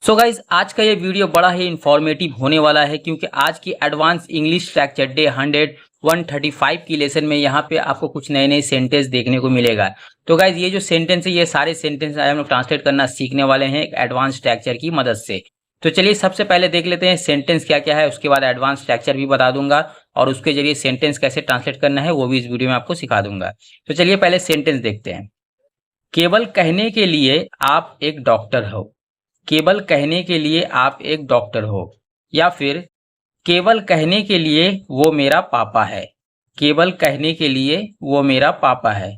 So guys आज का ये वीडियो बड़ा ही इंफॉर्मेटिव होने वाला है क्योंकि आज की एडवांस इंग्लिश स्ट्रक्चर डे 135 की लेसन में यहाँ पे आपको कुछ नए नए सेंटेंस देखने को मिलेगा। तो गाइज ये जो सेंटेंस है ये सारे सेंटेंस हम लोग ट्रांसलेट करना सीखने वाले हैं एक एडवांस स्ट्रक्चर की मदद से। तो चलिए सबसे पहले देख लेते हैं सेंटेंस क्या क्या है, उसके बाद एडवांस स्ट्रक्चर भी बता दूंगा और उसके जरिए सेंटेंस कैसे ट्रांसलेट करना है वो भी इस वीडियो में आपको सिखा दूंगा। तो चलिए पहले सेंटेंस देखते हैं। केवल कहने के लिए आप एक डॉक्टर हो। केवल कहने के लिए आप एक डॉक्टर हो। या फिर केवल कहने के लिए वो मेरा पापा है। केवल कहने के लिए वो मेरा पापा है।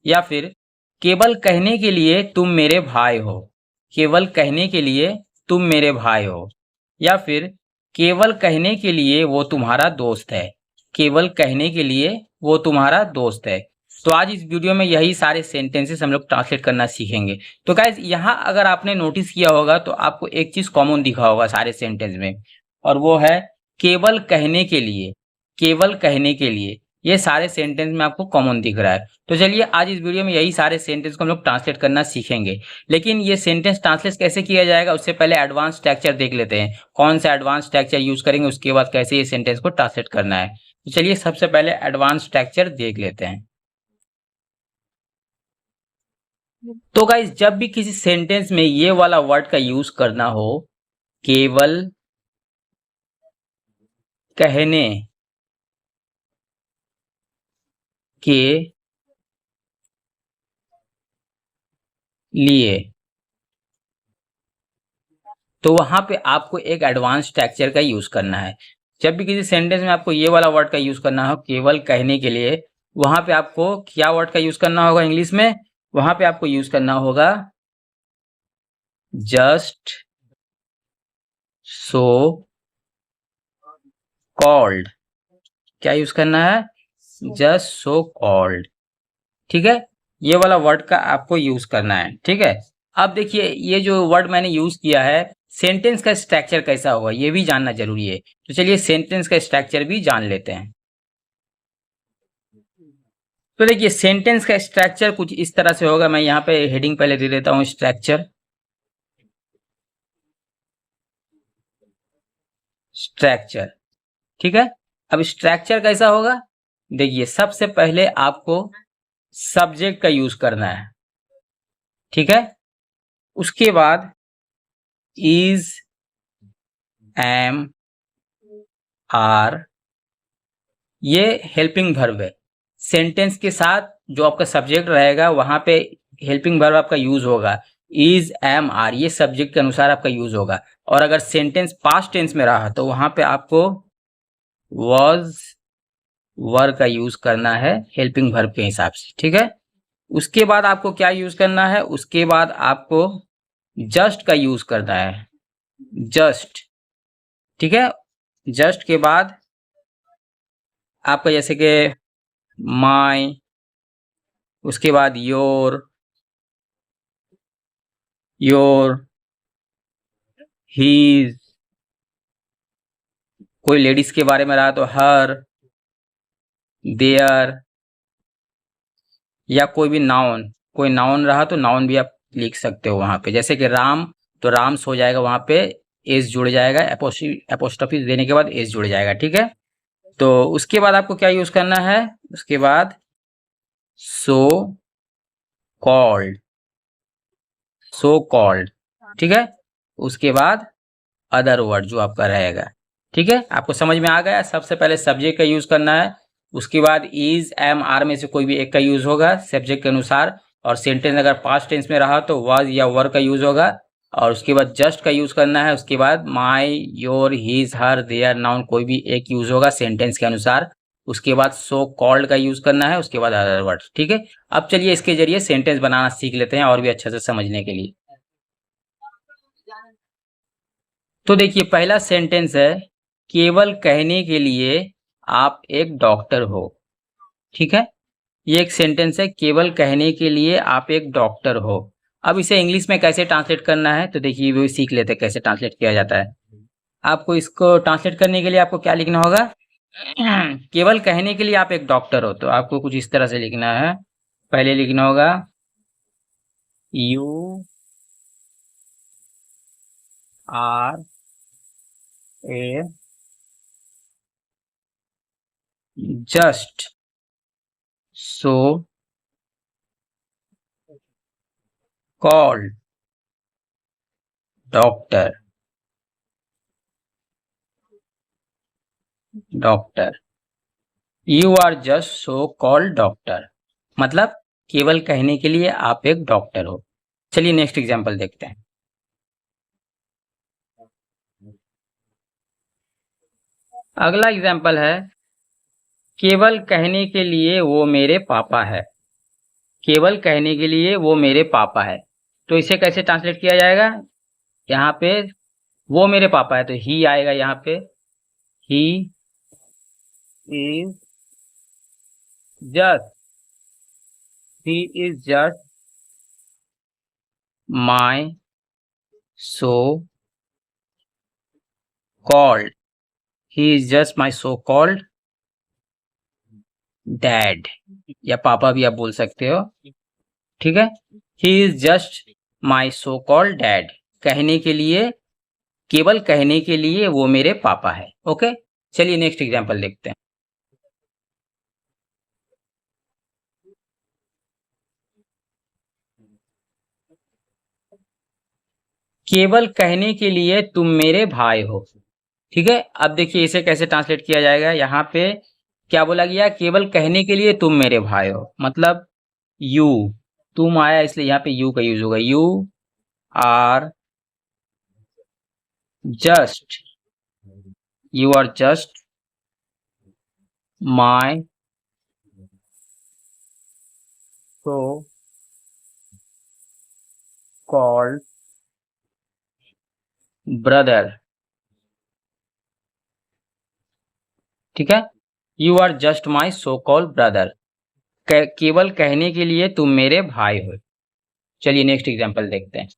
या फिर केवल कहने के लिए तुम मेरे भाई हो। केवल कहने के लिए तुम मेरे भाई हो। या फिर केवल कहने के लिए वो तुम्हारा दोस्त है। केवल कहने के लिए वो तुम्हारा दोस्त है। तो आज इस वीडियो में यही सारे सेंटेंसेस हम लोग ट्रांसलेट करना सीखेंगे। तो गाइज यहाँ अगर आपने नोटिस किया होगा तो आपको एक चीज कॉमन दिखा होगा सारे सेंटेंस में, और वो है केवल कहने के लिए। केवल कहने के लिए ये सारे सेंटेंस में आपको कॉमन दिख रहा है। तो चलिए आज इस वीडियो में यही सारे सेंटेंस को हम लोग ट्रांसलेट करना सीखेंगे। लेकिन ये सेंटेंस ट्रांसलेट कैसे किया जाएगा उससे पहले एडवांस स्ट्रक्चर देख लेते हैं। कौन सा एडवांस स्ट्रक्चर यूज करेंगे उसके बाद कैसे ये सेंटेंस को ट्रांसलेट करना है। तो चलिए सबसे पहले एडवांस स्ट्रक्चर देख लेते हैं। तो गाइस जब भी किसी सेंटेंस में ये वाला वर्ड का यूज करना हो, केवल कहने के लिए, तो वहां पे आपको एक एडवांस स्ट्रक्चर का यूज करना है। जब भी किसी सेंटेंस में आपको ये वाला वर्ड का यूज करना हो केवल कहने के लिए, वहां पे आपको क्या वर्ड का यूज करना होगा इंग्लिश में? वहां पे आपको यूज करना होगा जस्ट सो कॉल्ड। क्या यूज करना है? Just so called. ठीक है, ये वाला वर्ड का आपको यूज करना है। ठीक है, अब देखिए ये जो वर्ड मैंने यूज किया है सेंटेंस का स्ट्रक्चर कैसा होगा ये भी जानना जरूरी है। तो चलिए सेंटेंस का स्ट्रक्चर भी जान लेते हैं। तो देखिए सेंटेंस का स्ट्रक्चर कुछ इस तरह से होगा। मैं यहाँ पे हेडिंग पहले दे देता हूँ स्ट्रक्चर। स्ट्रक्चर ठीक है, अब स्ट्रक्चर कैसा होगा? देखिए सबसे पहले आपको सब्जेक्ट का यूज करना है। ठीक है, उसके बाद इज, एम, आर, ये हेल्पिंग वर्ब है। सेंटेंस के साथ जो आपका सब्जेक्ट रहेगा वहां पे हेल्पिंग वर्ब आपका यूज होगा। इज, एम, आर ये सब्जेक्ट के अनुसार आपका यूज होगा। और अगर सेंटेंस पास्ट टेंस में रहा तो वहां पे आपको वॉज, वर का यूज करना है हेल्पिंग वर्ब के हिसाब से। ठीक है, उसके बाद आपको क्या यूज करना है? उसके बाद आपको जस्ट का यूज करना है। जस्ट ठीक है, जस्ट के बाद आपका जैसे कि माई, उसके बाद योर, हीज, कोई लेडीज के बारे में रहा तो हर, देयर, या कोई भी नाउन, कोई नाउन रहा तो नाउन भी आप लिख सकते हो वहां पे। जैसे कि राम तो राम्स हो जाएगा, वहां पे एस जुड़ जाएगा, एपोस्ट्रोफी देने के बाद एस जुड़ जाएगा। ठीक है, तो उसके बाद आपको क्या यूज करना है? उसके बाद सो कॉल्ड, सो कॉल्ड। ठीक है, उसके बाद अदर वर्ड जो आपका रहेगा। ठीक है, आपको समझ में आ गया? सबसे पहले सब्जेक्ट का यूज करना है, उसके बाद इज, एम, आर में से कोई भी एक का यूज होगा सब्जेक्ट के अनुसार। और सेंटेंस अगर पास्ट टेंस में रहा तो वाज या वर का यूज होगा। और उसके बाद जस्ट का यूज करना है। उसके बाद my, your, his, her, their, noun कोई भी एक यूज होगा सेंटेंस के अनुसार। उसके बाद सो कॉल्ड का यूज करना है। उसके बाद अदर वर्ड। ठीक है, अब चलिए इसके जरिए सेंटेंस बनाना सीख लेते हैं और भी अच्छे से समझने के लिए। तो देखिए पहला सेंटेंस है केवल कहने के लिए आप एक डॉक्टर हो। ठीक है, ये एक सेंटेंस है, केवल कहने के लिए आप एक डॉक्टर हो। अब इसे इंग्लिश में कैसे ट्रांसलेट करना है तो देखिए वो सीख लेते हैं कैसे ट्रांसलेट किया जाता है। आपको इसको ट्रांसलेट करने के लिए आपको क्या लिखना होगा? केवल कहने के लिए आप एक डॉक्टर हो तो आपको कुछ इस तरह से लिखना है। पहले लिखना होगा you are a just so called doctor doctor you are just so called doctor, मतलब केवल कहने के लिए आप एक डॉक्टर हो। चलिए नेक्स्ट एग्जांपल देखते हैं। अगला एग्जांपल है, केवल कहने के लिए वो मेरे पापा है। केवल कहने के लिए वो मेरे पापा है, तो इसे कैसे ट्रांसलेट किया जाएगा? यहाँ पे वो मेरे पापा है तो ही आएगा, यहाँ पे he is just, he is just my so called, he is just my so called dad, या पापा भी आप बोल सकते हो, ठीक है। He is just my so called dad, कहने के लिए, केवल कहने के लिए वो मेरे पापा है। ओके, चलिए नेक्स्ट एग्जांपल देखते हैं। केवल कहने के लिए तुम मेरे भाई हो, ठीक है। अब देखिए इसे कैसे ट्रांसलेट किया जाएगा। यहाँ पे क्या बोला गया? केवल कहने के लिए तुम मेरे भाई हो, मतलब यू, तुम आया इसलिए यहाँ पे यू का यूज होगा। You are just, you are just my so called brother, ठीक है। You are just my so called brother, केवल कहने के लिए तुम मेरे भाई हो। चलिए नेक्स्ट एग्जांपल देखते हैं।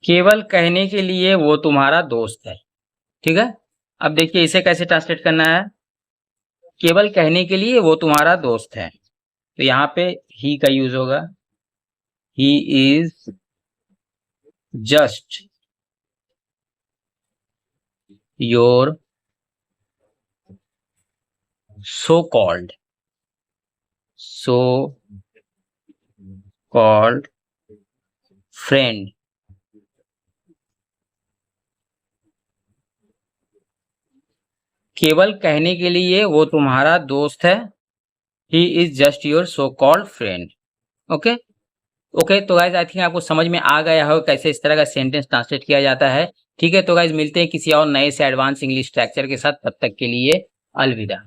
केवल कहने के लिए वो तुम्हारा दोस्त है, ठीक है। अब देखिए इसे कैसे ट्रांसलेट करना है। केवल कहने के लिए वो तुम्हारा दोस्त है, तो यहाँ पे ही का यूज होगा। He is just your so called friend, केवल कहने के लिए वो तुम्हारा दोस्त है। He is just your so called friend. Okay okay, तो गाइज आई थिंक आपको समझ में आ गया हो कैसे इस तरह का सेंटेंस ट्रांसलेट किया जाता है। ठीक है, तो गाइज मिलते हैं किसी और नए से एडवांस इंग्लिश स्ट्रक्चर के साथ, तब तक के लिए अलविदा।